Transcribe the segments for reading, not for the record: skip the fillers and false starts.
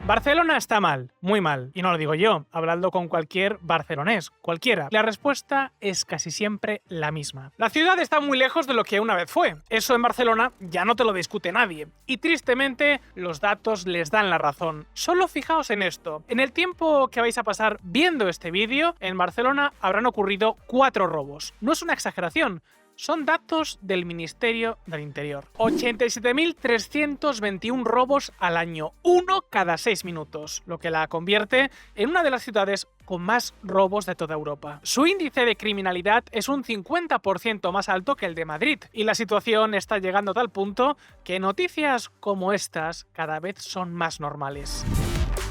Barcelona está mal, muy mal, y no lo digo yo, hablando con cualquier barcelonés, cualquiera. La respuesta es casi siempre la misma. La ciudad está muy lejos de lo que una vez fue. Eso en Barcelona ya no te lo discute nadie. Y tristemente, los datos les dan la razón. Solo fijaos en esto. En el tiempo que vais a pasar viendo este vídeo, en Barcelona habrán ocurrido 4 robos. No es una exageración. Son datos del Ministerio del Interior. 87.321 robos al año, uno cada 6 minutos, lo que la convierte en una de las ciudades con más robos de toda Europa. Su índice de criminalidad es un 50% más alto que el de Madrid, y la situación está llegando a tal punto que noticias como estas cada vez son más normales.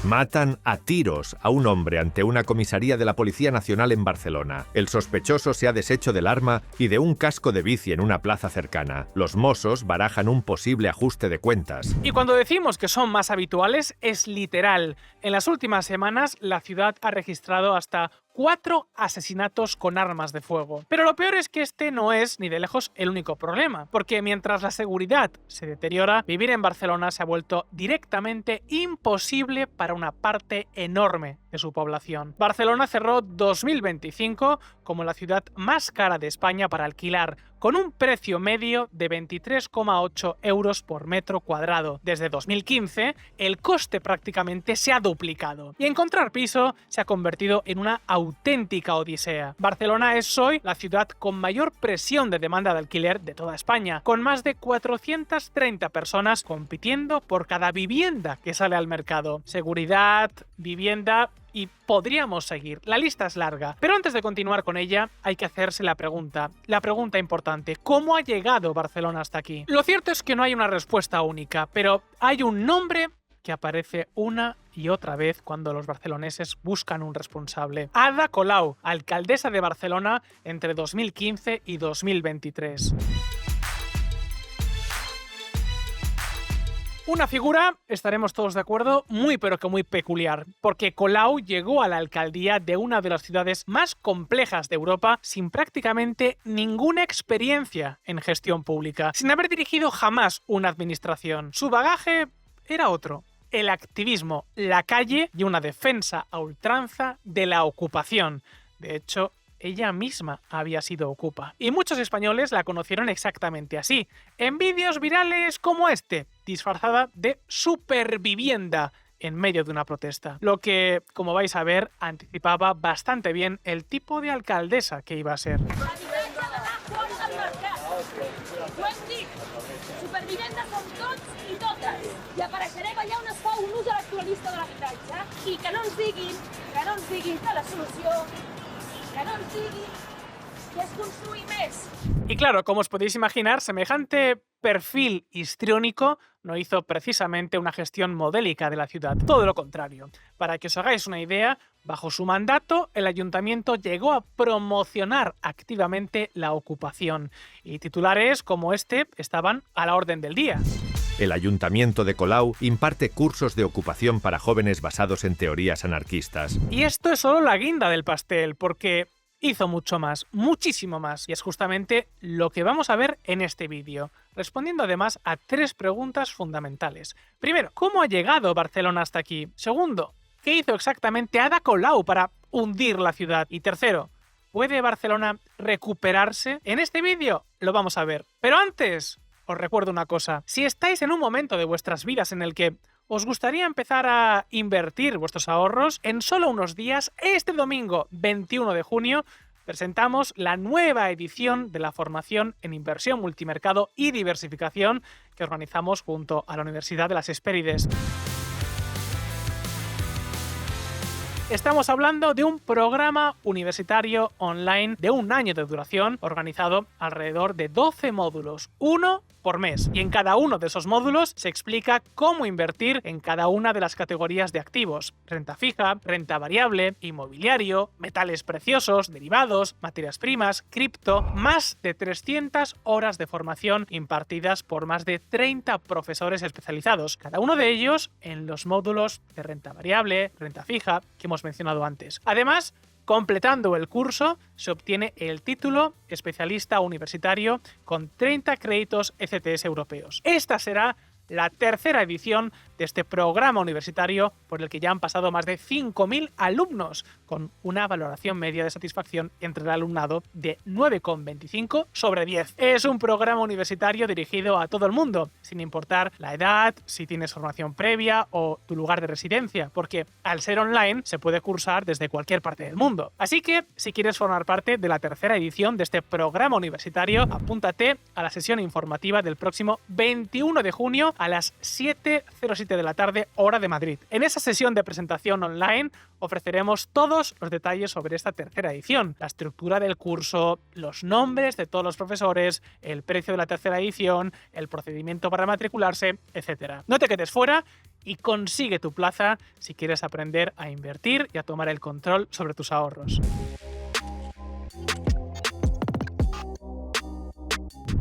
Matan a tiros a un hombre ante una comisaría de la Policía Nacional en Barcelona. El sospechoso se ha deshecho del arma y de un casco de bici en una plaza cercana. Los Mossos barajan un posible ajuste de cuentas. Y cuando decimos que son más habituales, es literal. En las últimas semanas, la ciudad ha registrado hasta 4 asesinatos con armas de fuego. Pero lo peor es que este no es, ni de lejos, el único problema, porque mientras la seguridad se deteriora, vivir en Barcelona se ha vuelto directamente imposible para una parte enorme de su población. Barcelona cerró 2025 como la ciudad más cara de España para alquilar, con un precio medio de 23,8 euros por metro cuadrado. Desde 2015, el coste prácticamente se ha duplicado y encontrar piso se ha convertido en una auténtica odisea. Barcelona es hoy la ciudad con mayor presión de demanda de alquiler de toda España, con más de 430 personas compitiendo por cada vivienda que sale al mercado. Seguridad, vivienda y podríamos seguir. La lista es larga. Pero antes de continuar con ella, hay que hacerse la pregunta importante: ¿cómo ha llegado Barcelona hasta aquí? Lo cierto es que no hay una respuesta única, pero hay un nombre que aparece una y otra vez cuando los barceloneses buscan un responsable. Ada Colau, alcaldesa de Barcelona entre 2015 y 2023. Una figura, estaremos todos de acuerdo, muy pero que muy peculiar, porque Colau llegó a la alcaldía de una de las ciudades más complejas de Europa sin prácticamente ninguna experiencia en gestión pública, sin haber dirigido jamás una administración. Su bagaje era otro: el activismo, la calle y una defensa a ultranza de la ocupación. De hecho, ella misma había sido ocupa. Y muchos españoles la conocieron exactamente así, en vídeos virales como este, disfrazada de supervivienda en medio de una protesta. Lo que, como vais a ver, anticipaba bastante bien el tipo de alcaldesa que iba a ser. Supervivents som tots i totes. I apareixerem allà on es fa un ús electoralista de l'habitatge. I que no ens diguin que la solució, que no ens diguin que es construir més. Y claro, como os podéis imaginar, semejante perfil histriónico no hizo precisamente una gestión modélica de la ciudad, todo lo contrario. Para que os hagáis una idea, bajo su mandato, el ayuntamiento llegó a promocionar activamente la ocupación, y titulares como este estaban a la orden del día. El Ayuntamiento de Colau imparte cursos de ocupación para jóvenes basados en teorías anarquistas. Y esto es solo la guinda del pastel, porque hizo mucho más, muchísimo más, y es justamente lo que vamos a ver en este vídeo, respondiendo además a 3 preguntas fundamentales. Primero, ¿cómo ha llegado Barcelona hasta aquí? Segundo, ¿qué hizo exactamente Ada Colau para hundir la ciudad? Y tercero, ¿puede Barcelona recuperarse? En este vídeo lo vamos a ver. Pero antes, os recuerdo una cosa: si estáis en un momento de vuestras vidas en el que os gustaría empezar a invertir vuestros ahorros, en solo unos días, este domingo 21 de junio, presentamos la nueva edición de la formación en inversión, multimercado y diversificación que organizamos junto a la Universidad de las Hespérides. Estamos hablando de un programa universitario online de 1 año de duración, organizado alrededor de 12 módulos, uno por mes. Y en cada uno de esos módulos se explica cómo invertir en cada una de las categorías de activos: renta fija, renta variable, inmobiliario, metales preciosos, derivados, materias primas, cripto. Más de 300 horas de formación impartidas por más de 30 profesores especializados, cada uno de ellos en los módulos de renta variable, renta fija, que hemos mencionado antes. Además, completando el curso, se obtiene el título especialista universitario con 30 créditos ECTS europeos. Esta será la tercera edición de este programa universitario por el que ya han pasado más de 5.000 alumnos, con una valoración media de satisfacción entre el alumnado de 9,25 sobre 10. Es un programa universitario dirigido a todo el mundo, sin importar la edad, si tienes formación previa o tu lugar de residencia, porque al ser online se puede cursar desde cualquier parte del mundo. Así que, si quieres formar parte de la tercera edición de este programa universitario, apúntate a la sesión informativa del próximo 21 de junio a las 7:07 de la tarde, hora de Madrid. En esa sesión de presentación online ofreceremos todos los detalles sobre esta tercera edición, la estructura del curso, los nombres de todos los profesores, el precio de la tercera edición, el procedimiento para matricularse, etc. No te quedes fuera y consigue tu plaza si quieres aprender a invertir y a tomar el control sobre tus ahorros.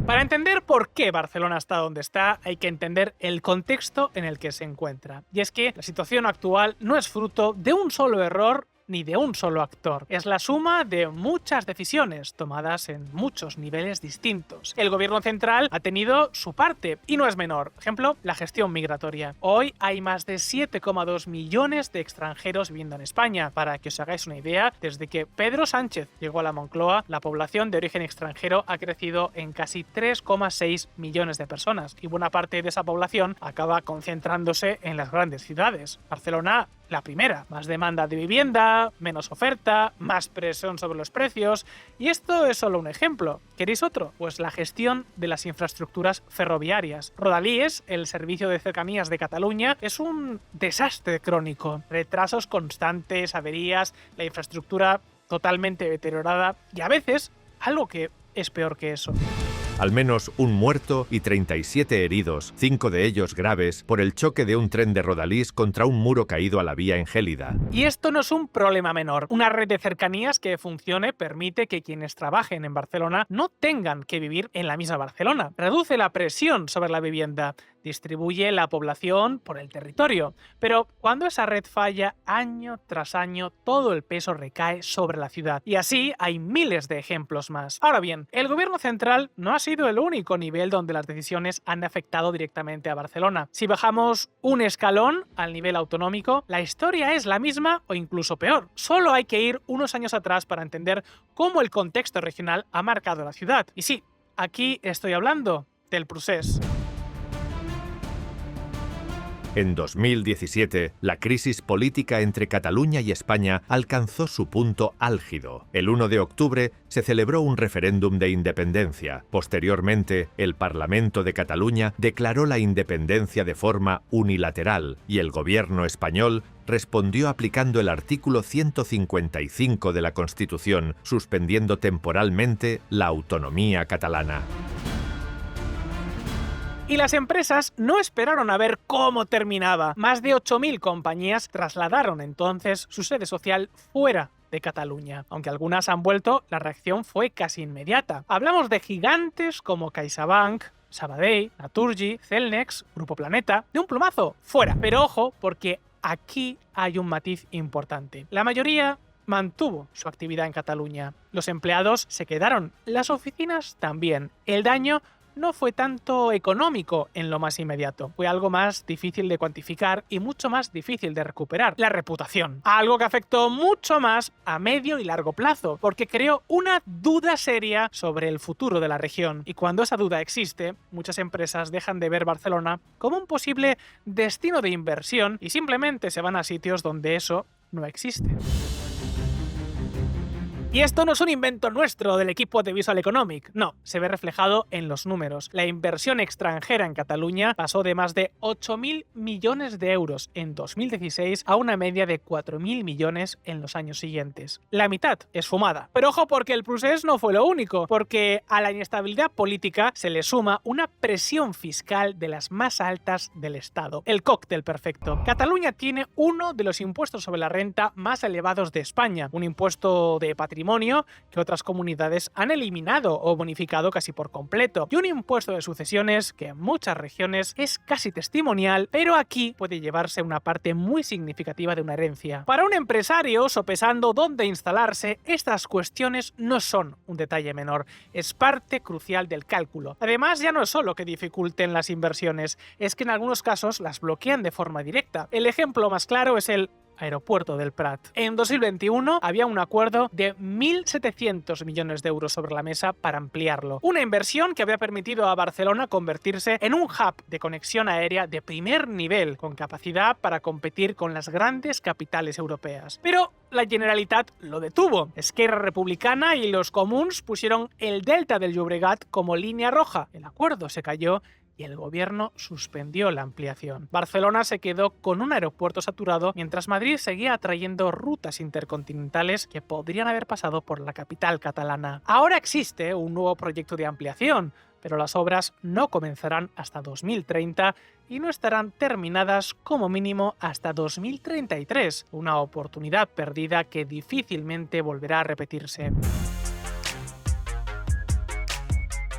Para entender por qué Barcelona está donde está, hay que entender el contexto en el que se encuentra. Y es que la situación actual no es fruto de un solo error ni de un solo actor. Es la suma de muchas decisiones tomadas en muchos niveles distintos. El gobierno central ha tenido su parte y no es menor. Por ejemplo, la gestión migratoria. Hoy hay más de 7,2 millones de extranjeros viviendo en España. Para que os hagáis una idea, desde que Pedro Sánchez llegó a la Moncloa, la población de origen extranjero ha crecido en casi 3,6 millones de personas y buena parte de esa población acaba concentrándose en las grandes ciudades. Barcelona, la primera. Más demanda de vivienda, menos oferta, más presión sobre los precios. Y esto es solo un ejemplo. ¿Queréis otro? Pues la gestión de las infraestructuras ferroviarias. Rodalies, el servicio de cercanías de Cataluña, es un desastre crónico. Retrasos constantes, averías, la infraestructura totalmente deteriorada y a veces algo que es peor que eso. Al menos un muerto y 37 heridos, 5 de ellos graves, por el choque de un tren de Rodalies contra un muro caído a la vía en Gélida. Y esto no es un problema menor. Una red de cercanías que funcione permite que quienes trabajen en Barcelona no tengan que vivir en la misma Barcelona. Reduce la presión sobre la vivienda, distribuye la población por el territorio. Pero cuando esa red falla, año tras año, todo el peso recae sobre la ciudad. Y así hay miles de ejemplos más. Ahora bien, el gobierno central no ha sido el único nivel donde las decisiones han afectado directamente a Barcelona. Si bajamos un escalón al nivel autonómico, la historia es la misma o incluso peor. Solo hay que ir unos años atrás para entender cómo el contexto regional ha marcado la ciudad. Y sí, aquí estoy hablando del procés. En 2017, la crisis política entre Cataluña y España alcanzó su punto álgido. El 1 de octubre se celebró un referéndum de independencia. Posteriormente, el Parlamento de Cataluña declaró la independencia de forma unilateral y el gobierno español respondió aplicando el artículo 155 de la Constitución, suspendiendo temporalmente la autonomía catalana. Y las empresas no esperaron a ver cómo terminaba. Más de 8.000 compañías trasladaron entonces su sede social fuera de Cataluña. Aunque algunas han vuelto, la reacción fue casi inmediata. Hablamos de gigantes como CaixaBank, Sabadell, Naturgy, Celnex, Grupo Planeta, de un plumazo, fuera. Pero ojo, porque aquí hay un matiz importante. La mayoría mantuvo su actividad en Cataluña. Los empleados se quedaron, las oficinas también. El daño no fue tanto económico en lo más inmediato, fue algo más difícil de cuantificar y mucho más difícil de recuperar: la reputación. Algo que afectó mucho más a medio y largo plazo, porque creó una duda seria sobre el futuro de la región. Y cuando esa duda existe, muchas empresas dejan de ver Barcelona como un posible destino de inversión y simplemente se van a sitios donde eso no existe. Y esto no es un invento nuestro del equipo de Visual Economic, no, se ve reflejado en los números. La inversión extranjera en Cataluña pasó de más de 8.000 millones de euros en 2016 a una media de 4.000 millones en los años siguientes. La mitad es fumada. Pero ojo, porque el procés no fue lo único, porque a la inestabilidad política se le suma una presión fiscal de las más altas del Estado. El cóctel perfecto. Cataluña tiene uno de los impuestos sobre la renta más elevados de España, un impuesto de patrimonio patrimonio que otras comunidades han eliminado o bonificado casi por completo, y un impuesto de sucesiones que en muchas regiones es casi testimonial, pero aquí puede llevarse una parte muy significativa de una herencia. Para un empresario sopesando dónde instalarse, estas cuestiones no son un detalle menor, es parte crucial del cálculo. Además, ya no es solo que dificulten las inversiones, es que en algunos casos las bloquean de forma directa. El ejemplo más claro es el Aeropuerto del Prat. En 2021 había un acuerdo de 1.700 millones de euros sobre la mesa para ampliarlo. Una inversión que había permitido a Barcelona convertirse en un hub de conexión aérea de primer nivel, con capacidad para competir con las grandes capitales europeas. Pero la Generalitat lo detuvo. Esquerra Republicana y los comuns pusieron el delta del Llobregat como línea roja. El acuerdo se cayó y el gobierno suspendió la ampliación. Barcelona se quedó con un aeropuerto saturado, mientras Madrid seguía atrayendo rutas intercontinentales que podrían haber pasado por la capital catalana. Ahora existe un nuevo proyecto de ampliación, pero las obras no comenzarán hasta 2030 y no estarán terminadas como mínimo hasta 2033, una oportunidad perdida que difícilmente volverá a repetirse.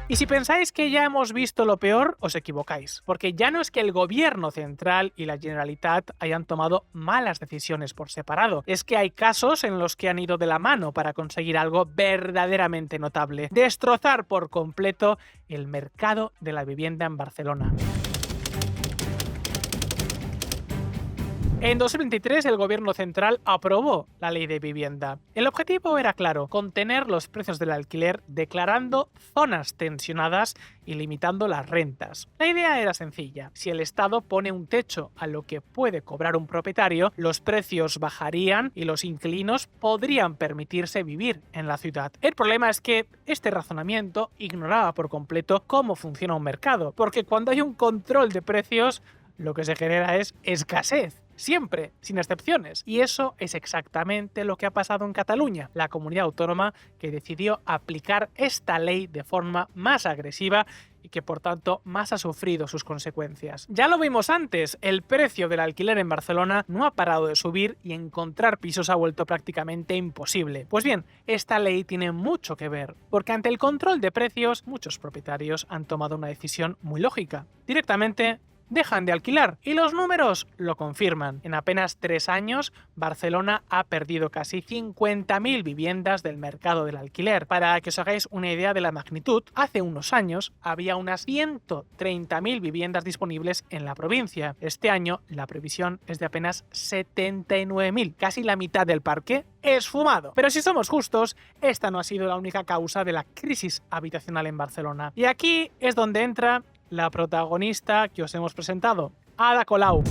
Y si pensáis que ya hemos visto lo peor, os equivocáis, porque ya no es que el gobierno central y la Generalitat hayan tomado malas decisiones por separado, es que hay casos en los que han ido de la mano para conseguir algo verdaderamente notable: destrozar por completo el mercado de la vivienda en Barcelona. En 2023 el gobierno central aprobó la ley de vivienda. El objetivo era claro: contener los precios del alquiler declarando zonas tensionadas y limitando las rentas. La idea era sencilla: si el Estado pone un techo a lo que puede cobrar un propietario, los precios bajarían y los inquilinos podrían permitirse vivir en la ciudad. El problema es que este razonamiento ignoraba por completo cómo funciona un mercado, porque cuando hay un control de precios, lo que se genera es escasez. Siempre, sin excepciones. Y eso es exactamente lo que ha pasado en Cataluña, la comunidad autónoma que decidió aplicar esta ley de forma más agresiva y que por tanto más ha sufrido sus consecuencias. Ya lo vimos antes, el precio del alquiler en Barcelona no ha parado de subir y encontrar pisos ha vuelto prácticamente imposible. Pues bien, esta ley tiene mucho que ver, porque ante el control de precios, muchos propietarios han tomado una decisión muy lógica: directamente dejan de alquilar, y los números lo confirman. En apenas 3 años, Barcelona ha perdido casi 50.000 viviendas del mercado del alquiler. Para que os hagáis una idea de la magnitud, hace unos años había unas 130.000 viviendas disponibles en la provincia. Este año la previsión es de apenas 79.000, casi la mitad del parque esfumado. Pero si somos justos, esta no ha sido la única causa de la crisis habitacional en Barcelona. Y aquí es donde entra la protagonista que os hemos presentado, Ada Colau.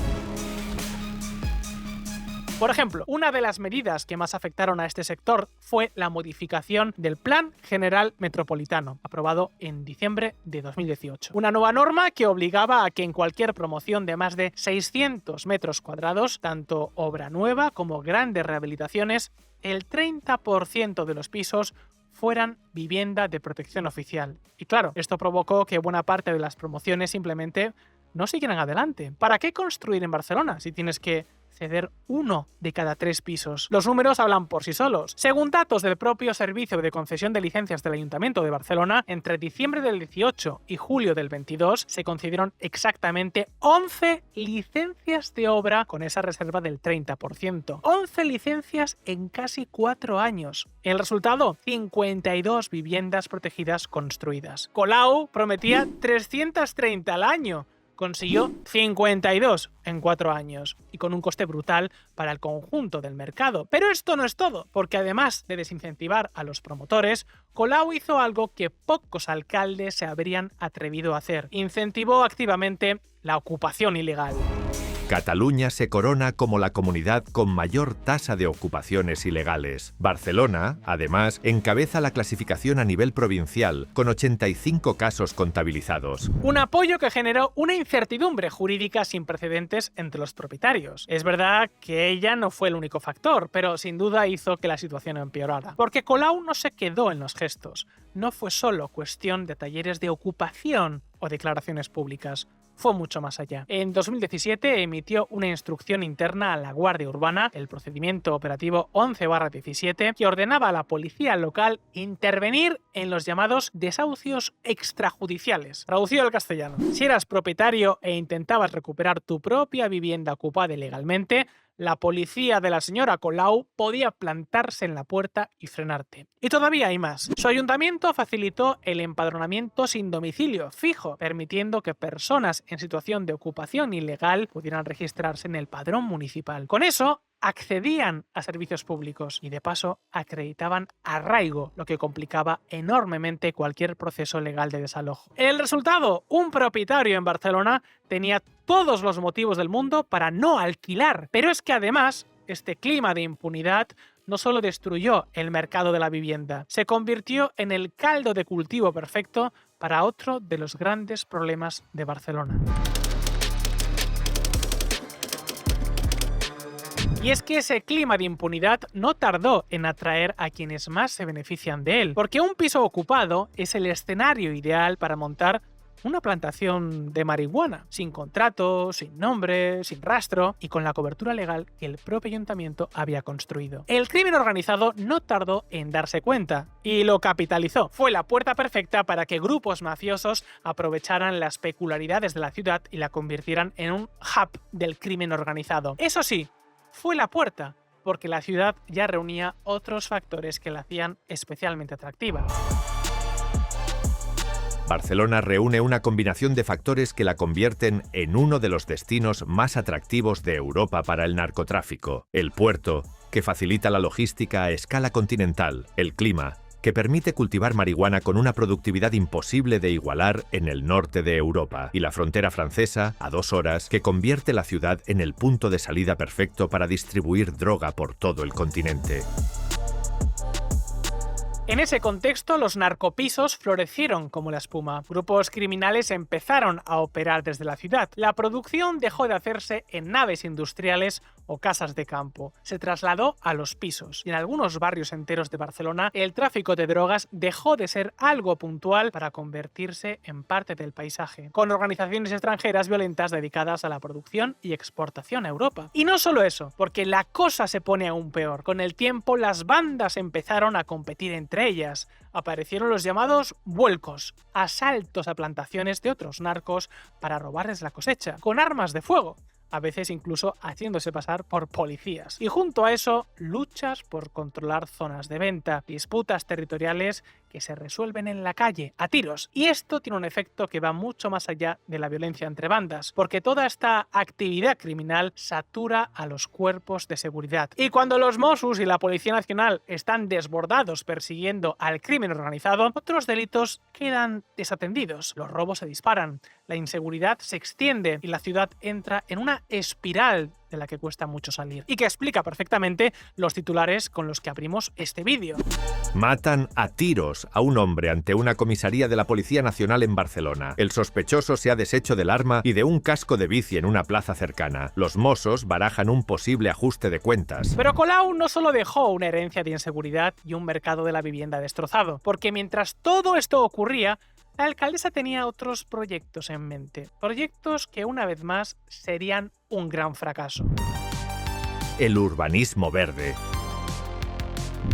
Por ejemplo, una de las medidas que más afectaron a este sector fue la modificación del Plan General Metropolitano, aprobado en diciembre de 2018. Una nueva norma que obligaba a que en cualquier promoción de más de 600 metros cuadrados, tanto obra nueva como grandes rehabilitaciones, el 30% de los pisos fueran vivienda de protección oficial. Y claro, esto provocó que buena parte de las promociones simplemente no siguieran adelante. ¿Para qué construir en Barcelona si tienes que ceder 1 de cada 3 pisos? Los números hablan por sí solos. Según datos del propio Servicio de Concesión de Licencias del Ayuntamiento de Barcelona, entre diciembre del 18 y julio del 22 se concedieron exactamente 11 licencias de obra con esa reserva del 30%. 11 licencias en casi 4 años. El resultado: 52 viviendas protegidas construidas. Colau prometía 330 al año. Consiguió 52 en 4 años y con un coste brutal para el conjunto del mercado. Pero esto no es todo, porque además de desincentivar a los promotores, Colau hizo algo que pocos alcaldes se habrían atrevido a hacer: incentivó activamente la ocupación ilegal. Cataluña se corona como la comunidad con mayor tasa de ocupaciones ilegales. Barcelona, además, encabeza la clasificación a nivel provincial, con 85 casos contabilizados. Un apoyo que generó una incertidumbre jurídica sin precedentes entre los propietarios. Es verdad que ella no fue el único factor, pero sin duda hizo que la situación empeorara. Porque Colau no se quedó en los gestos. No fue solo cuestión de talleres de ocupación o declaraciones públicas. fue mucho más allá. En 2017 emitió una instrucción interna a la Guardia Urbana, el procedimiento operativo 11/17, que ordenaba a la policía local intervenir en los llamados desahucios extrajudiciales. Traducido al castellano: si eras propietario e intentabas recuperar tu propia vivienda ocupada ilegalmente, la policía de la señora Colau podía plantarse en la puerta y frenarte. Y todavía hay más. Su ayuntamiento facilitó el empadronamiento sin domicilio fijo, permitiendo que personas en situación de ocupación ilegal pudieran registrarse en el padrón municipal. Con eso, accedían a servicios públicos y de paso acreditaban arraigo, lo que complicaba enormemente cualquier proceso legal de desalojo. El resultado: un propietario en Barcelona tenía todos los motivos del mundo para no alquilar. Pero es que además, este clima de impunidad no solo destruyó el mercado de la vivienda, se convirtió en el caldo de cultivo perfecto para otro de los grandes problemas de Barcelona. Y es que ese clima de impunidad no tardó en atraer a quienes más se benefician de él, porque un piso ocupado es el escenario ideal para montar una plantación de marihuana, sin contrato, sin nombre, sin rastro y con la cobertura legal que el propio ayuntamiento había construido. El crimen organizado no tardó en darse cuenta y lo capitalizó. Fue la puerta perfecta para que grupos mafiosos aprovecharan las peculiaridades de la ciudad y la convirtieran en un hub del crimen organizado. Eso sí, fue la puerta, porque la ciudad ya reunía otros factores que la hacían especialmente atractiva. Barcelona reúne una combinación de factores que la convierten en uno de los destinos más atractivos de Europa para el narcotráfico. El puerto, que facilita la logística a escala continental. El clima, que permite cultivar marihuana con una productividad imposible de igualar en el norte de Europa. Y la frontera francesa, a 2 horas, que convierte la ciudad en el punto de salida perfecto para distribuir droga por todo el continente. En ese contexto, los narcopisos florecieron como la espuma. Grupos criminales empezaron a operar desde la ciudad. La producción dejó de hacerse en naves industriales o casas de campo. Se trasladó a los pisos. Y en algunos barrios enteros de Barcelona, el tráfico de drogas dejó de ser algo puntual para convertirse en parte del paisaje, con organizaciones extranjeras violentas dedicadas a la producción y exportación a Europa. Y no solo eso, porque la cosa se pone aún peor. Con el tiempo, las bandas empezaron a competir entre ellas. Aparecieron los llamados vuelcos, asaltos a plantaciones de otros narcos para robarles la cosecha, con armas de fuego, a veces incluso haciéndose pasar por policías. Y junto a eso, luchas por controlar zonas de venta, disputas territoriales que se resuelven en la calle, a tiros. Y esto tiene un efecto que va mucho más allá de la violencia entre bandas, porque toda esta actividad criminal satura a los cuerpos de seguridad. Y cuando los Mossos y la Policía Nacional están desbordados persiguiendo al crimen organizado, otros delitos quedan desatendidos. Los robos se disparan, la inseguridad se extiende y la ciudad entra en una espiral de la que cuesta mucho salir, y que explica perfectamente los titulares con los que abrimos este vídeo. Matan a tiros a un hombre ante una comisaría de la Policía Nacional en Barcelona. El sospechoso se ha deshecho del arma y de un casco de bici en una plaza cercana. Los Mossos barajan un posible ajuste de cuentas. Pero Colau no solo dejó una herencia de inseguridad y un mercado de la vivienda destrozado, porque mientras todo esto ocurría, la alcaldesa tenía otros proyectos en mente. Proyectos que una vez más serían un gran fracaso. El urbanismo verde.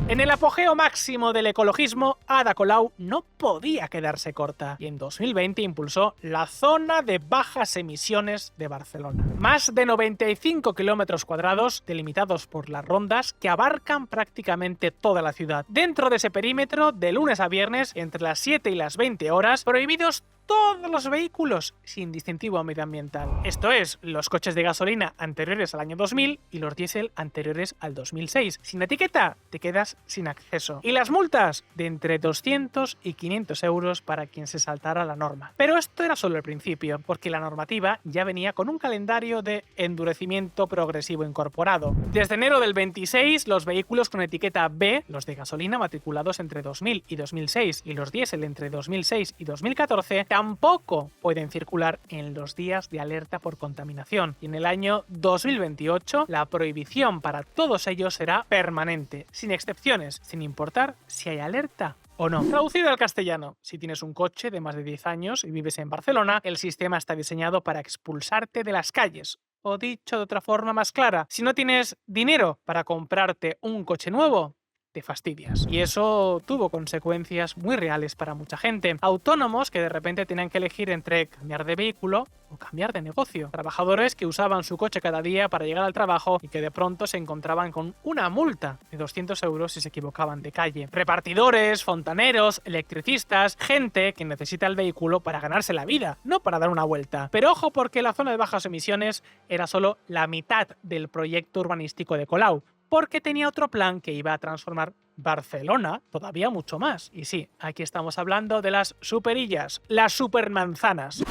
En el apogeo máximo del ecologismo, Ada Colau no podía quedarse corta y en 2020 impulsó la zona de bajas emisiones de Barcelona. Más de 95 kilómetros cuadrados delimitados por las rondas que abarcan prácticamente toda la ciudad. Dentro de ese perímetro, de lunes a viernes, entre las 7 y las 20 horas, prohibidos todos los vehículos sin distintivo medioambiental. Esto es, los coches de gasolina anteriores al año 2000 y los diésel anteriores al 2006. Sin etiqueta, te quedas sin acceso. Y las multas de entre 200 y 500 euros para quien se saltara la norma. Pero esto era solo el principio, porque la normativa ya venía con un calendario de endurecimiento progresivo incorporado. Desde enero del 26, los vehículos con etiqueta B, los de gasolina matriculados entre 2000 y 2006 y los diésel entre 2006 y 2014, tampoco pueden circular en los días de alerta por contaminación. Y en el año 2028, la prohibición para todos ellos será permanente, sin excepciones, sin importar si hay alerta o no. Traducido al castellano, si tienes un coche de más de 10 años y vives en Barcelona, el sistema está diseñado para expulsarte de las calles. O dicho de otra forma más clara, si no tienes dinero para comprarte un coche nuevo, te fastidias. Y eso tuvo consecuencias muy reales para mucha gente. Autónomos que de repente tenían que elegir entre cambiar de vehículo o cambiar de negocio. Trabajadores que usaban su coche cada día para llegar al trabajo y que de pronto se encontraban con una multa de 200 euros si se equivocaban de calle. Repartidores, fontaneros, electricistas, gente que necesita el vehículo para ganarse la vida, no para dar una vuelta. Pero ojo, porque la zona de bajas emisiones era solo la mitad del proyecto urbanístico de Colau, porque tenía otro plan que iba a transformar Barcelona todavía mucho más. Y sí, aquí estamos hablando de las superillas, las supermanzanas.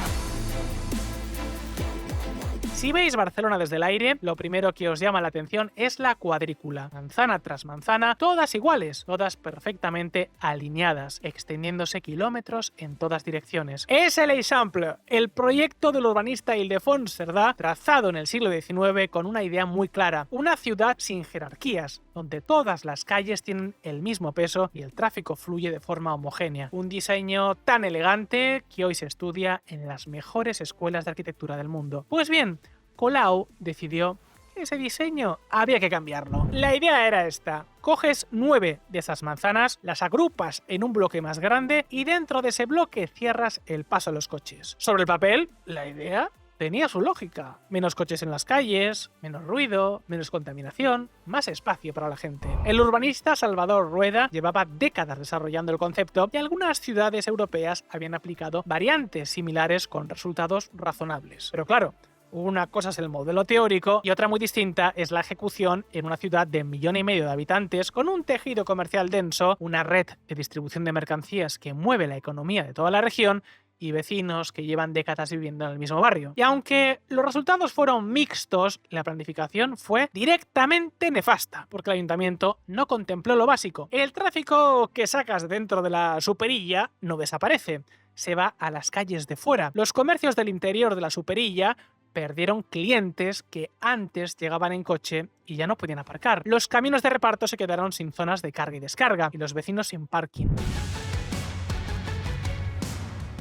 Si veis Barcelona desde el aire, lo primero que os llama la atención es la cuadrícula. Manzana tras manzana, todas iguales, todas perfectamente alineadas, extendiéndose kilómetros en todas direcciones. Es el Eixample, el proyecto del urbanista Ildefons Cerdà, trazado en el siglo XIX con una idea muy clara. Una ciudad sin jerarquías, donde todas las calles tienen el mismo peso y el tráfico fluye de forma homogénea. Un diseño tan elegante que hoy se estudia en las mejores escuelas de arquitectura del mundo. Pues bien, Colau decidió que ese diseño había que cambiarlo. La idea era esta: coges 9 de esas manzanas, las agrupas en un bloque más grande y dentro de ese bloque cierras el paso a los coches. Sobre el papel, la idea tenía su lógica. Menos coches en las calles, menos ruido, menos contaminación, más espacio para la gente. El urbanista Salvador Rueda llevaba décadas desarrollando el concepto y algunas ciudades europeas habían aplicado variantes similares con resultados razonables. Pero claro, una cosa es el modelo teórico y otra muy distinta es la ejecución en una ciudad de 1,5 millones de habitantes, con un tejido comercial denso, una red de distribución de mercancías que mueve la economía de toda la región y vecinos que llevan décadas viviendo en el mismo barrio. Y aunque los resultados fueron mixtos, la planificación fue directamente nefasta, porque el ayuntamiento no contempló lo básico. El tráfico que sacas dentro de la superilla no desaparece, se va a las calles de fuera. Los comercios del interior de la superilla perdieron clientes que antes llegaban en coche y ya no podían aparcar. Los camiones de reparto se quedaron sin zonas de carga y descarga y los vecinos sin parking.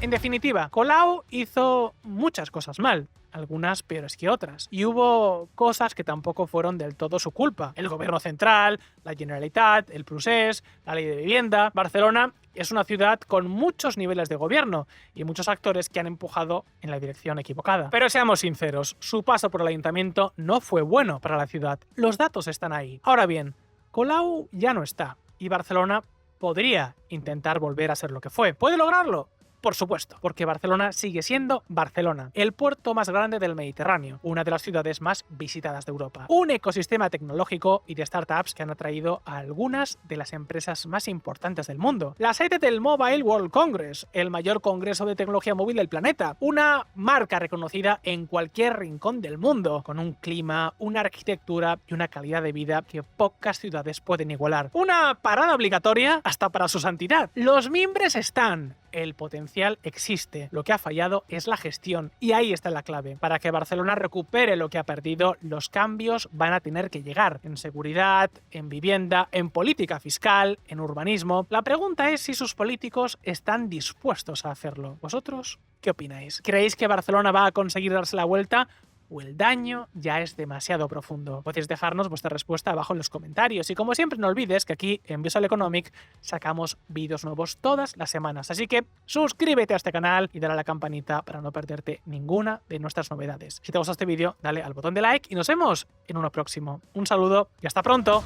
En definitiva, Colau hizo muchas cosas mal, algunas peores que otras, y hubo cosas que tampoco fueron del todo su culpa. El gobierno central, la Generalitat, el Procés, la ley de vivienda. Barcelona es una ciudad con muchos niveles de gobierno y muchos actores que han empujado en la dirección equivocada. Pero seamos sinceros, su paso por el ayuntamiento no fue bueno para la ciudad. Los datos están ahí. Ahora bien, Colau ya no está y Barcelona podría intentar volver a ser lo que fue. ¿Puede lograrlo? Por supuesto, porque Barcelona sigue siendo Barcelona, el puerto más grande del Mediterráneo, una de las ciudades más visitadas de Europa, un ecosistema tecnológico y de startups que han atraído a algunas de las empresas más importantes del mundo, la sede del Mobile World Congress, el mayor congreso de tecnología móvil del planeta, una marca reconocida en cualquier rincón del mundo, con un clima, una arquitectura y una calidad de vida que pocas ciudades pueden igualar, una parada obligatoria hasta para su santidad. Los mimbres están, el potencial existe, lo que ha fallado es la gestión y ahí está la clave. Para que Barcelona recupere lo que ha perdido, los cambios van a tener que llegar en seguridad, en vivienda, en política fiscal, en urbanismo. La pregunta es si sus políticos están dispuestos a hacerlo. ¿Vosotros qué opináis? ¿Creéis que Barcelona va a conseguir darse la vuelta? ¿O el daño ya es demasiado profundo? Podéis dejarnos vuestra respuesta abajo en los comentarios. Y como siempre, no olvides que aquí en Visual Economic sacamos vídeos nuevos todas las semanas. Así que suscríbete a este canal y dale a la campanita para no perderte ninguna de nuestras novedades. Si te gusta este vídeo, dale al botón de like y nos vemos en uno próximo. Un saludo y hasta pronto.